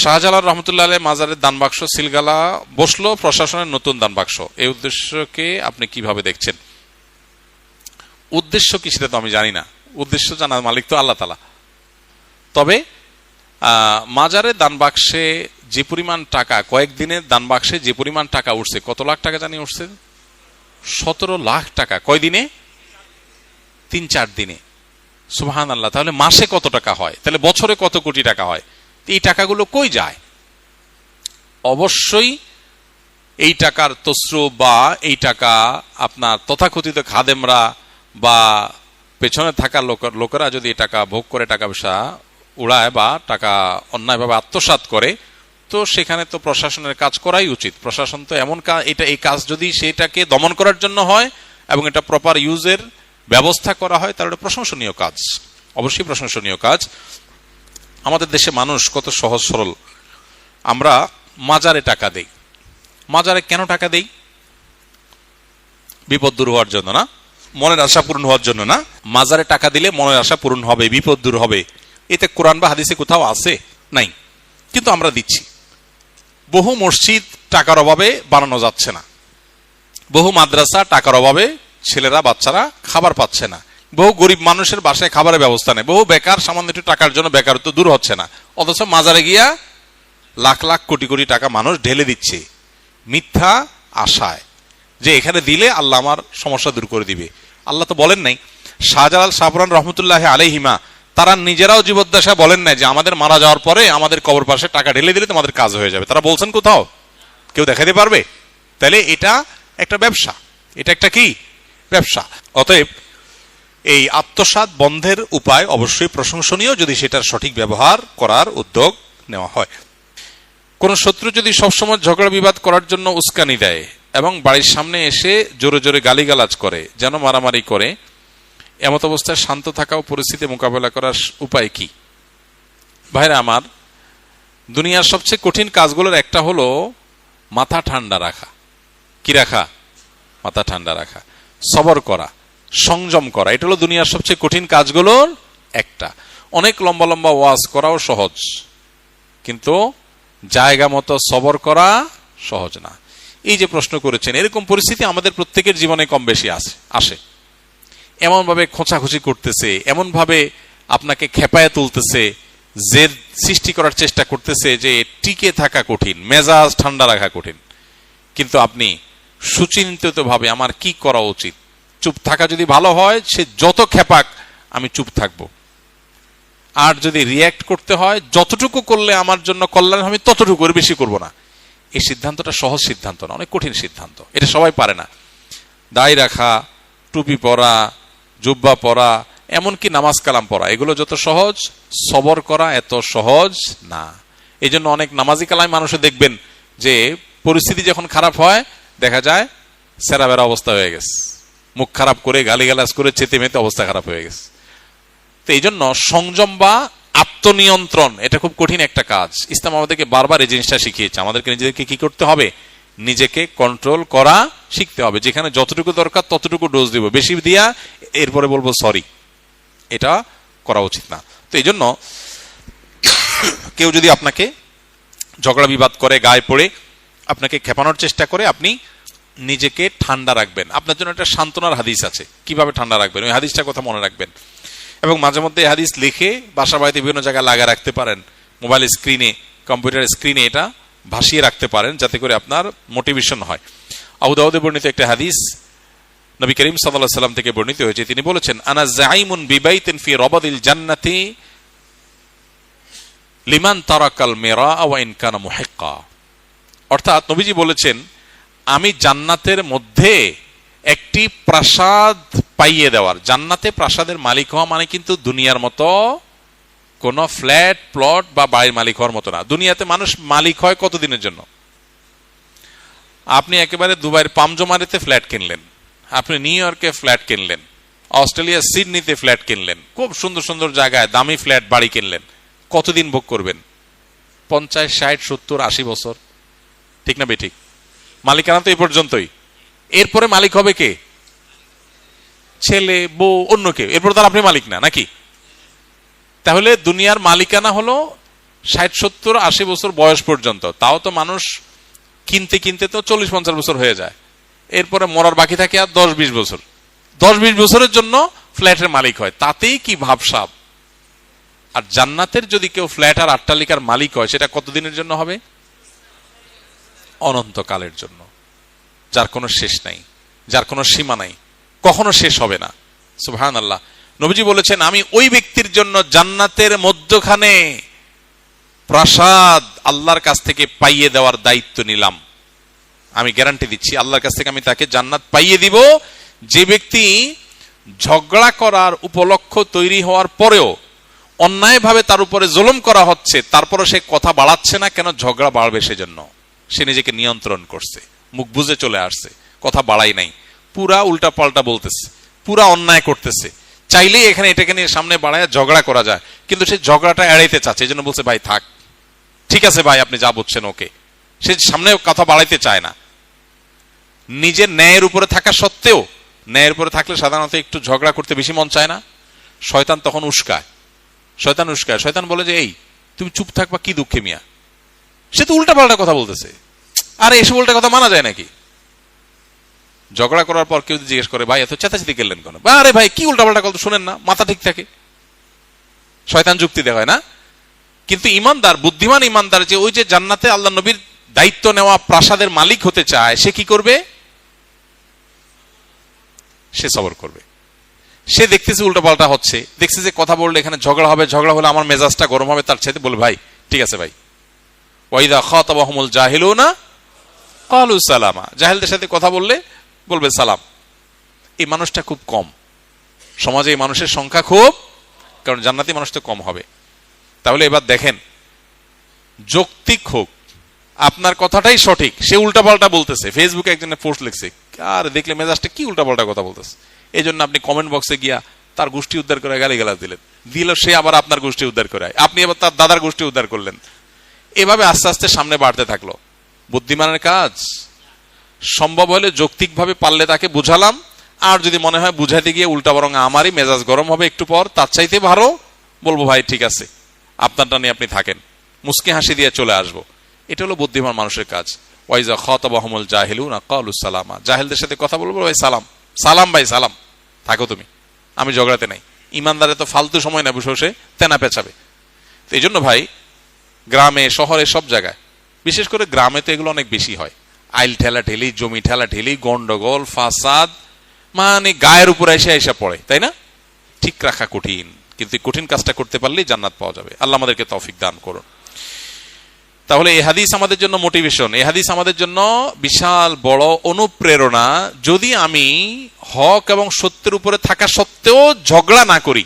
শাহজালাল রহমতুল্লাহ আলাইহি মাজারের দান বাক্স সিলগালা বসলো প্রশাসনের নতুন দান বাক্স, এই উদ্দেশ্যকে আপনি কিভাবে দেখছেন? উদ্দেশ্য কি সেটা তো আমি জানি না, উদ্দেশ্য জানার মালিক তো আল্লাহ তাআলা। তবে মাজারের দান বাক্সে যে পরিমাণ টাকা, কয়েকদিনের দান বাক্সে যে পরিমাণ টাকা উঠছে, কত লাখ টাকা জানি উঠছে? 17 লাখ টাকা। কয় দিনে? 3-4 দিনে। সুবহানাল্লাহ। তাহলে মাসে কত টাকা হয়? তাহলে বছরে কত কোটি টাকা হয়? এই টাকাগুলো কই যায়? অবশ্যই এই টাকার তসরুফ বা এই টাকা আপনার তথাকথিত খাদেমরা বা পেছনে থাকা লোকেরা যদি এই টাকা ভোগ করে টাকা পয়সা উড়ায় বা টাকা অন্যায়ভাবে আত্মসাৎ করে, তো সেখানে তো প্রশাসনের কাজ করাই উচিত। প্রশাসন তো এমন এই কাজ যদি সেটাকে দমন করার জন্য হয় এবং এটা প্রপার ইউজের ব্যবস্থা করা হয়, তাহলে এটা প্রশংসনীয় কাজ, অবশ্যই প্রশংসনীয় কাজ। আমাদের দেশে মানুষ কত সহজ সরল। আমরা মাজারে টাকা দেই। মাজারে কেন টাকা দেই? বিপদ দূর হওয়ার জন্য না, মনের আশা পূরণ হওয়ার জন্য না। মাজারে টাকা দিলে মনের আশা পূরণ হবে, বিপদ দূর হবে। এতে কোরআন বা হাদিসে কোথাও আছে? নাই, কিন্তু আমরা দিচ্ছি। বহু মসজিদ টাকার অভাবে বানানো যাচ্ছে না, বহু মাদ্রাসা টাকার অভাবে ছেলেরা বাচ্চারা খাবার পাচ্ছে না, বহু গরিব মানুষের বাসায় খাবারের ব্যবস্থা নেই, বহু বেকার সামান্য একটু টাকার জন্য বেকারত্ব দূর হচ্ছে না। অথচ মাজারে গিয়া লাখ লাখ কোটি কোটি টাকা মানুষ ঢেলে দিচ্ছে মিথ্যা আশায় যে এখানে দিলে আল্লাহ আমার সমস্যা দূর করে দিবে। আল্লাহ তো বলেন নাই। শাহজালাল শাহপুরান রহমতুল্লাহ আলাইহিমা তারা নিজেরাও জীবদ্দশা বলেন নাই যে আমাদের মারা যাওয়ার পরে আমাদের কবর পাশে টাকা ঢেলে দিলে তোমাদের কাজ হয়ে যাবে। তারা বলছেন কোথাও? কেউ দেখাতে পারবে? তাহলে এটা একটা ব্যবসা, এটা একটা কি ব্যবসা। অতএব এই আত্মসাৎ বন্ধের উপায় অবশ্যই প্রশংসনীয় যদি সেটার সঠিক ব্যবহার করার উদ্যোগ নেওয়া হয়। কোন শত্রু যদি সবসময় ঝগড়া বিবাদ করার জন্য উস্কানি দেয় এবং বাড়ির সামনে এসে জোরে জোরে গালিগালাজ করে, যেন মারামারি করে, এমত অবস্থায় শান্ত থাকা ও পরিস্থিতি মোকাবেলা করার উপায় কি? ভাইরা আমার, দুনিয়ার সবচেয়ে কঠিন কাজগুলোর একটা হলো মাথা ঠান্ডা রাখা। কি রাখা? মাথা ঠান্ডা রাখা, সবর করা, সংযম করা। এটা হলো দুনিয়ার সবচেয়ে কঠিন কাজগুলোর একটা। অনেক লম্বা লম্বা ওয়াজ করাও সহজ, কিন্তু জায়গা মতো সবর করা সহজ না। এই যে প্রশ্ন করেছেন, এরকম পরিস্থিতি আমাদের প্রত্যেকের জীবনে কম বেশি আসে। এমন ভাবে খোঁচাখুচি করতেছে, এমন ভাবে আপনাকে খেপায় তুলতেছে, জেদ সৃষ্টি করার চেষ্টা করতেছে যে টিকে থাকা কঠিন, মেজাজ ঠান্ডা রাখা কঠিন। কিন্তু আপনি সুচিন্তিত ভাবে আমার কি করা উচিত, চুপ থাকা যদি ভালো হয়, সে যত খেপাক আমি চুপ থাকবো। আর যদি রিয়্যাক্ট করতে হয়, যতটুকু করলে আমার জন্য কল্যাণ হবে ততটুকু, বেশি করব না। এই সিদ্ধান্তটা সহজ সিদ্ধান্ত না, অনেক কঠিন সিদ্ধান্ত। এটা সবাই পারে না। দাড়ি রাখা, টুপি পরা, জুব্বা পরা, এমনকি নামাজ কালাম পড়া, এগুলো যত সহজ, সবর করা এত সহজ না। এই জন্য অনেক নামাজি কালাম মানুষে দেখবেন যে পরিস্থিতি যখন খারাপ হয়, দেখা যায় সেরা বেড়া অবস্থা হয়ে গেছে, মুখ খারাপ করে গালিগালাজ করে চেতে মেতে অবস্থা খারাপ হয়ে গেছে। তো এই জন্য সংযম বা আত্মনিয়ন্ত্রণ এটা খুব কঠিন একটা কাজ। ইসলাম আমাদেরকে বারবার এই জিনিসটা শিখিয়েছে। আমাদেরকে নিজেদেরকে কি করতে হবে? নিজেকে কন্ট্রোল করা শিখতে হবে। যেখানে যতটুকু দরকার ততটুকু ডোজ দিব, বেশি দিয়া এরপরে বলবো সরি, এটা করা উচিত না। তো এই জন্য কেউ যদি আপনাকে ঝগড়া বিবাদ করে, গায়ে পড়ে আপনাকে খেপানোর চেষ্টা করে, আপনি নিজেকে ঠান্ডা রাখবেন। আপনার জন্য একটা সান্ত্বনার হাদিস আছে, কিভাবে ঠান্ডা রাখবেন, ওই হাদিসটা কথা মনে রাখবেন। এবং মাঝে মধ্যে এই হাদিস লিখে বাসা বাড়িতে বিভিন্ন জায়গায় লাগা রাখতে পারেন, মোবাইল স্ক্রিনে, কম্পিউটার স্ক্রিনে এটা ভাসিয়ে রাখতে পারেন, যাতে করে আপনার মোটিভেশন হয়। আবু দাউদে বর্ণিত একটা হাদিস নবী করিম সাল্লাল্লাহু আলাইহি ওয়াসাল্লাম থেকে বর্ণিত হয়েছে। তিনি বলেছেন, আনা যাইমুন বিবাইতিন ফি রাবাদিল জান্নাতি লিমান তারাকাল মিরা ওয়া ইন কানা মুহিক্কা। অর্থাৎ নবীজি বলেছেন, আমি জান্নাতের মধ্যে একটি প্রাসাদ পাইয়ে দেওয়ার। জান্নাতে প্রাসাদের মালিক হওয়া মানে কিন্তু দুনিয়ার মতো কোন ফ্ল্যাট প্লট বা বাড়ির মালিক হওয়ার মতো না। দুনিয়াতে মানুষ মালিক হয় কতদিনের জন্য? আপনি একেবারে দুবাইয়ের পামজমারিতে ফ্ল্যাট কিনলেন, আপনি নিউ ইয়র্কে ফ্ল্যাট কিনলেন, অস্ট্রেলিয়া সিডনিতে ফ্ল্যাট কিনলেন, খুব সুন্দর সুন্দর জায়গায় দামি ফ্ল্যাট বাড়ি কিনলেন। কতদিন ভোগ করবেন? 50, 60, 70, 80 বছর, ঠিক না বেঠিক? মালিকানা তো এই পর্যন্তই। এরপরে মালিক হবে কে? ছেলে, বউ, অন্য কেউ। এরপর তার আপনি মালিক না, নাকি? তাহলে দুনিয়ার মালিকানা হলো 60-70-80 বছর বয়স পর্যন্ত, তাও তো মানুষ কিনতে কিনতে তো 40-50 বছর হয়ে যায়। এরপরে মরার বাকি থাকে আর 10-20 বছর। 10-20 বছরের জন্য ফ্ল্যাটের মালিক হয়, তাতেই কি ভাবসাব। আর জান্নাতের যদি কেউ ফ্ল্যাট আর অট্টালিকার মালিক হয়, সেটা কতদিনের জন্য হবে? অনন্তকালের জন্য, যার কোনো শেষ নাই, যার কোনো সীমা নাই, কখনো শেষ হবে না। সুবহানাল্লাহ। নবীজি বলেছেন, আমি ওই ব্যক্তির জন্য জান্নাতের মধ্যখানে প্রাসাদ আল্লাহর কাছ থেকে পাইয়ে দেওয়ার দায়িত্ব নিলাম। আমি গ্যারান্টি দিচ্ছি, আল্লাহর কাছ থেকে আমি তাকে জান্নাত পাইয়ে দিব। যে ব্যক্তি ঝগড়া করার উপলক্ষ তৈরি হওয়ার পরেও অন্যায়ভাবে তার উপরে জুলুম করা হচ্ছে, তারপরে সে কথা বাড়াচ্ছে না, কেন? ঝগড়া বাড়বে সেজন্য। সে নিজেকে নিয়ন্ত্রণ করছে, মুখ বুজে চলে আসছে, কথা বাড়াই নাই, পুরা উল্টা পাল্টা বলতেছে, পুরা অন্যায় করতেছে। চাইলেই এখানে এটাকে নিয়ে সামনে বাড়ায় ঝগড়া করা যায়, কিন্তু সে ঝগড়াটা এড়াইতে চাচ্ছে, এই জন্য বলছে ভাই থাক, ঠিক আছে ভাই আপনি যা বলছেন ওকে। সে সামনে কথা বাড়াইতে চায় না। নিজের ন্যায়ের উপরে থাকা সত্ত্বেও, ন্যায়ের উপরে থাকলে সাধারণত একটু ঝগড়া করতে বেশি মন চায় না। শয়তান তখন উস্কায়, শয়তান বলে যে এই তুমি চুপ থাকবা, কি দুঃখে মিয়া, সে তো উল্টা পাল্টা কথা বলতেছে, আরে এসব উল্টা কথা মানা যায় নাকি? ঝগড়া করার পর কেউ জিজ্ঞেস করে ভাই এত চেঁচাচেঁতি করলেন কেন? আরে ভাই কি উল্টা পাল্টা কথা শুনেন না, মাথা ঠিক থাকে। শয়তান যুক্তি দেখায় না। কিন্তু ইমানদার, বুদ্ধিমান ইমানদার, যে ওই যে জান্নাতে আল্লাহ নবীর দায়িত্ব নেওয়া প্রাসাদের মালিক হতে চায়, সে কি করবে? সে সবর করবে। সে দেখতেছে উল্টা পাল্টা হচ্ছে, দেখছে যে কথা বললে এখানে ঝগড়া হবে, ঝগড়া হলে আমার মেজাজটা গরম হবে, তার চাইতে বলে ভাই ঠিক আছে ভাই। ওয়াইদা খাতাবাহুমুল জাহিলুনা ক্বালু সালামা, জাহেলদের সাথে কথা বললে বলবে সালাম। এই মানুষটা খুব কম সমাজে, এই মানুষের সংখ্যা খুব, কারণ জান্নাতি মানুষ তো কম হবে। তাহলে এবার দেখেন, যৌক্তিক হোক, আপনার কথাটাই সঠিক, সে উল্টাপাল্টা বলতেছে, ফেসবুকে একজনের পোস্ট লিখছে, আর দেখলে মেজাজটা কি উল্টাপাল্টা কথা বলতেছে, এই জন্য আপনি কমেন্ট বক্সে গিয়া তার গোষ্ঠী উদ্ধার করে গালিগালাজ দিলেন, সে আবার আপনার গোষ্ঠী উদ্ধার করে, আপনি আবার তার দাদার গোষ্ঠী উদ্ধার করলেন। এভাবে আস্তে আস্তে সামনে বাড়তে থাকলো। বুদ্ধিমানের কাজ সম্ভব হলে যৌক্তিকভাবে পারলে তাকে বুঝালাম, আর যদি মনে হয় বুঝাইতে গিয়ে উল্টা বরং আমারই মেজাজ গরম হবে একটু পর, তার চাইতে ভালো বলবো ভাই ঠিক আছে আপনারটা নিয়ে আপনি থাকেন, মুস্কি হাসি দিয়ে চলে আসবো। এটা হলো বুদ্ধিমান মানুষের কাজ। ওয়াইজা খাতাবাহুমুল জাহিলুনা ক্বালু সালামা, জাহেলদের সাথে কথা বলবো ভাই সালাম, সালাম ভাই সালাম, থাকো তুমি, আমি ঝগড়াতে নাই। ইমানদারে তো ফালতু সময় না বসে বসে তেনা পেঁচাবে। তো এই জন্য ভাই, গ্রামে শহরে সব জায়গায়, বিশেষ করে গ্রামে তো এগুলো অনেক বেশি হয়, আইল ঠেলা ঠেলি, জমি ঠেলা ঠেলি, গন্ডগোল, ফাসাদ, মানে গায়ের উপর এসে পড়ে, তাই না? ঠিক রাখা কঠিন, কিন্তু কঠিন কাজটা করতে পারলেই জান্নাত পাওয়া যাবে। আল্লাহ আমাদেরকে তৌফিক দান করুন। তাহলে এই হাদিস আমাদের জন্য মোটিভেশন, এই হাদিস আমাদের জন্য বিশাল বড় অনুপ্রেরণা। যদি আমি হক এবং সত্যের উপরে থাকা সত্ত্বেও ঝগড়া না করি,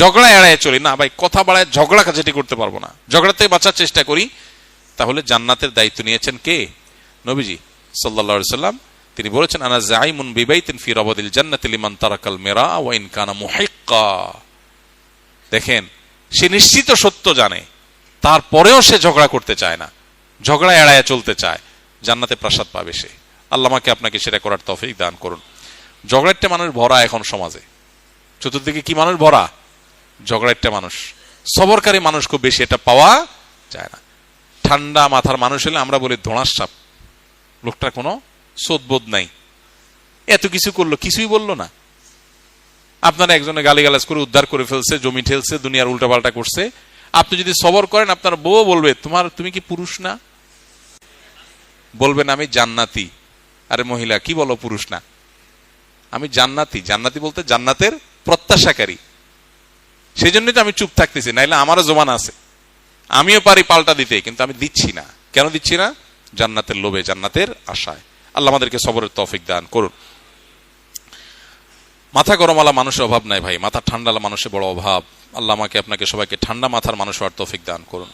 ঝগড়া এড়ায় চলি না, ভাই কথা বাড়ায় ঝগড়া কাজটি করতে পারবো না, ঝগড়া থেকে বাঁচার চেষ্টা করি, তাহলে জান্নাতের দায়িত্ব নিয়েছেন কে? নবীজি সাল্লাল্লাহু আলাইহি সাল্লাম। তিনি বলেছেন আনা যাইমুন বিবাইতিন ফি রাবাদিল জান্নাতি লিমান তারাকাল মিরা ওয়া ইন কানা মুহিক্কা। দেখেন, সে নিশ্চিত সত্য জানে, তারপরেও সে ঝগড়া করতে চায় না, ঝগড়া এড়ায় চলতে চায়, জান্নাতে প্রাসাদ পাবে সে। আল্লাহ আমাকে আপনাকে সেটা করার তৌফিক দান করুন। ঝগড়াটা মানুষ ভরা এখন সমাজে, চতুর্দিকে কি মানুষ ভরা, ঝগড়াটা মানুষ। সবরকারী মানুষ খুব বেশি এটা পাওয়া যায় না। ঠান্ডা মাথার মানুষ হলে আমরা বলি ধোঁড়ার সাপ, লোকটার কোনো সোদবোধ নাই, এত কিছু করলো কিছুই বললো না। আপনারা একজনে গালিগালাজ করে উদ্ধার করে ফেলছে, জমি ঠেলছে, দুনিয়ার উল্টাপাল্টা করছে, আপনি যদি সবর করেন, আপনার বউ বলবে তুমি কি পুরুষ না? বলবেন আমি জান্নাতি। আরে মহিলা কি বলো পুরুষ না? আমি জান্নাতি। জান্নাতি বলতে জান্নাতের প্রত্যাশাকারী, সেই জন্যই তো আমি চুপ থাকতেছি, নাইলে আমারও জমান আছে, আমিও পারি পাল্টা দিতে, কিন্তু আমি দিচ্ছি না। কেন দিচ্ছি না? জান্নাতের লোভে, জান্নাতের আশায়। আল্লাহ আমাদেরকে সবরের তৌফিক দান করুন। মাথা গরমালা মানুষের অভাব নাই ভাই, মাথা ঠান্ডালা মানুষের বড় অভাব। আল্লাহ আমাকে আপনাকে সবাইকে ঠান্ডা মাথার মানুষ হওয়ার তৌফিক দান করুন।